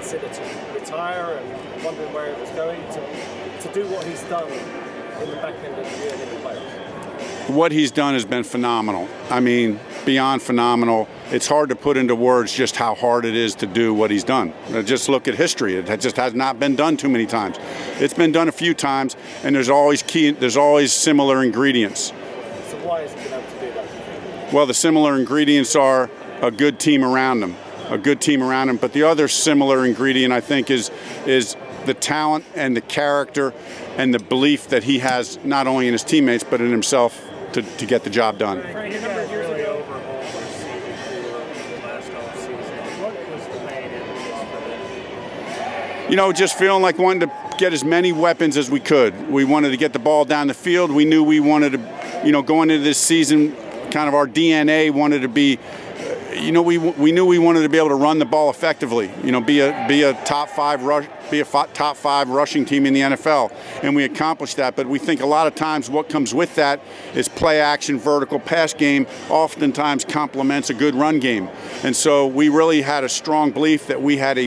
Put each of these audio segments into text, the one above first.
consider to retire and wondering where it was going, to do what he's done in the back end of the year in the playoffs? What he's done has been phenomenal. I mean, beyond phenomenal. It's hard to put into words just how hard it is to do what he's done. Just look at history. It just has not been done too many times. It's been done a few times, and there's always similar ingredients. So why has he been able to do that? Well, the similar ingredients are a good team around him. A good team around him. But the other similar ingredient, I think, is the talent and the character and the belief that he has not only in his teammates but in himself to get the job done. Frank, you guys really overhauled the receiving core last offseason. What was the main impetus for that? You know, just feeling like wanting to get as many weapons as we could. We wanted to get the ball down the field. We knew we wanted to, you know, going into this season, kind of our DNA wanted to be, you know, we knew we wanted to be able to run the ball effectively. You know, be a top five rushing team in the NFL, and we accomplished that. But we think a lot of times what comes with that is play action, vertical pass game. Oftentimes complements a good run game, and so we really had a strong belief that we had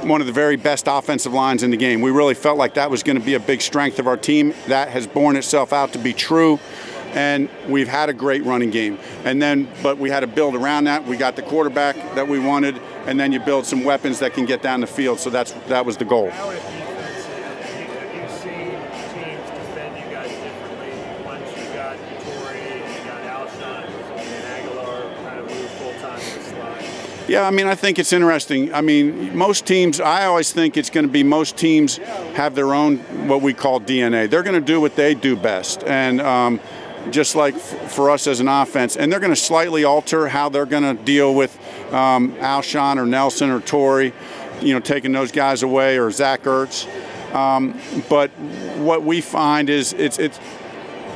one of the very best offensive lines in the game. We really felt like that was going to be a big strength of our team. That has borne itself out to be true. And we've had a great running game. But we had to build around that. We got the quarterback that we wanted, and then you build some weapons that can get down the field. So that was the goal. How have you seen teams defend you guys differently once you got Torrey and you got Alshon and Aguilar kind of moved full-time in the slide? Yeah, I mean, I think it's interesting. I mean, most teams, I always think it's going to be most teams have their own what we call DNA. They're going to do what they do best. And just like for us as an offense, and they're going to slightly alter how they're going to deal with Alshon or Nelson or Torrey, you know, taking those guys away, or Zach Ertz. But what we find is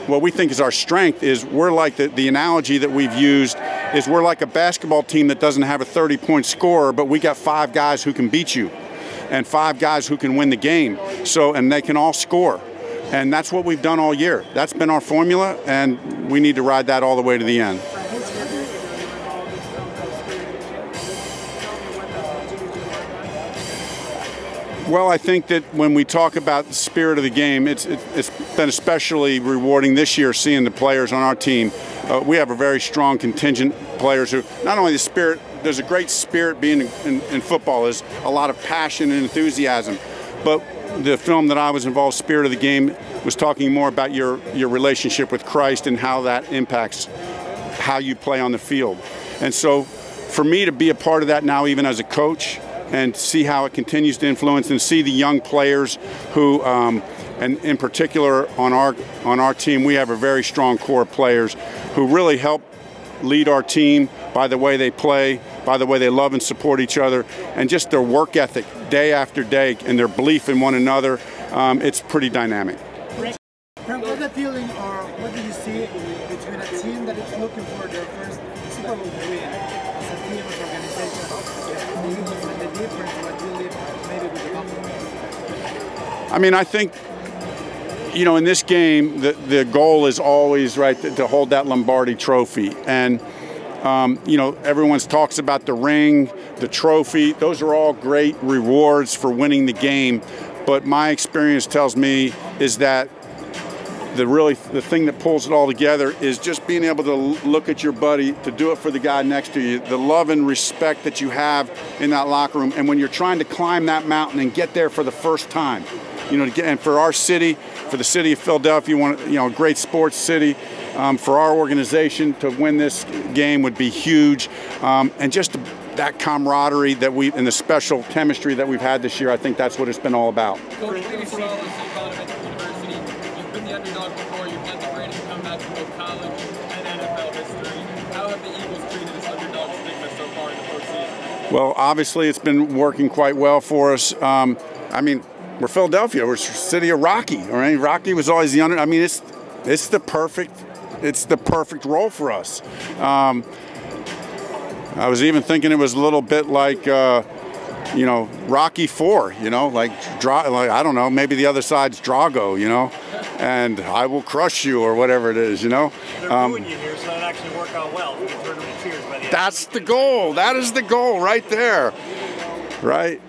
what we think is our strength is we're like the analogy that we've used is we're like a basketball team that doesn't have a 30-point scorer, but we got 5 guys who can beat you and 5 guys who can win the game. So, and they can all score. And that's what we've done all year. That's been our formula, and we need to ride that all the way to the end. Well, I think that when we talk about the spirit of the game, it's been especially rewarding this year seeing the players on our team. We have a very strong contingent of players who, not only the spirit, there's a great spirit being in football. There's a lot of passion and enthusiasm. But the film that I was involved, Spirit of the Game, was talking more about your relationship with Christ and how that impacts how you play on the field. And so for me to be a part of that now, even as a coach, and see how it continues to influence and see the young players who, and in particular on our team, we have a very strong core of players who really help lead our team by the way they play, by the way they love and support each other, and just their work ethic day after day and their belief in one another. It's pretty dynamic. Frank, what's the feeling, or what do you see between a team that is looking for their first Super Bowl win as a team, as an organization, and the difference what you live maybe with the Buffalo? I mean, I think, you know, in this game, the goal is always, right, to hold that Lombardi trophy. And, you know, everyone talks about the ring, the trophy. Those are all great rewards for winning the game. But my experience tells me is that the thing that pulls it all together is just being able to look at your buddy, to do it for the guy next to you, the love and respect that you have in that locker room. And when you're trying to climb that mountain and get there for the first time, you know, and for our city, for the city of Philadelphia, a great sports city, for our organization to win this game would be huge. And just that camaraderie that and the special chemistry that we've had this year, I think that's what it's been all about. Coach, you've been the underdog before, you've led the greatest comeback in both college and NFL history. How have the Eagles treated this underdog stigma so far in the postseason? Well, obviously it's been working quite well for us. I mean, we're Philadelphia, we're the city of Rocky, all right? Rocky was always the I mean, it's the perfect role for us. I was even thinking it was a little bit like, you know, Rocky IV, you know, like I don't know, maybe the other side's Drago, you know, and I will crush you or whatever it is, you know. They're booing you here, so that actually work out well. You can turn them into cheers by the end. That's the goal. That is the goal right there. right?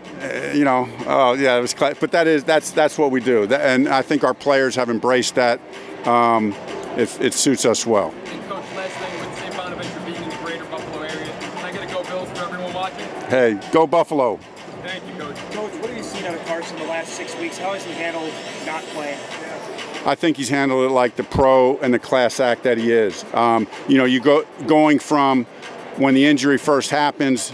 You know, oh yeah, it was. But that's what we do, and I think our players have embraced that. It suits us well. And Coach, last thing, with St. Bonaventure being in the greater Buffalo area, can I get a go Bills for everyone watching? Hey, go Buffalo! Thank you, Coach. Coach, what have you seen out of Carson the last 6 weeks? How has he handled not playing? I think he's handled it like the pro and the class act that he is. You know, going from when the injury first happens.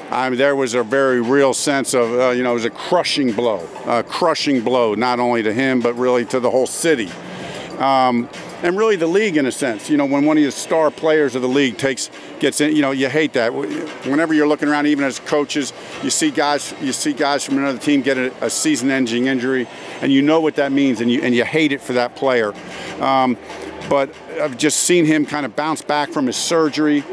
There was a very real sense of, you know, it was a crushing blow, not only to him, but really to the whole city. And really the league in a sense. You know, when one of the star players of the league gets in, you know, you hate that. Whenever you're looking around, even as coaches, you see guys from another team get a season-ending injury, and you know what that means, and you hate it for that player. But I've just seen him kind of bounce back from his surgery,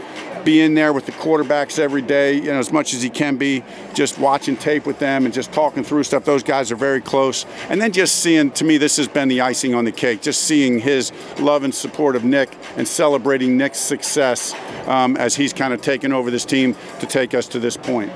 be in there with the quarterbacks every day, you know, as much as he can be, just watching tape with them and just talking through stuff. Those guys are very close. And then just seeing, to me, this has been the icing on the cake, just seeing his love and support of Nick and celebrating Nick's success as he's kind of taken over this team to take us to this point.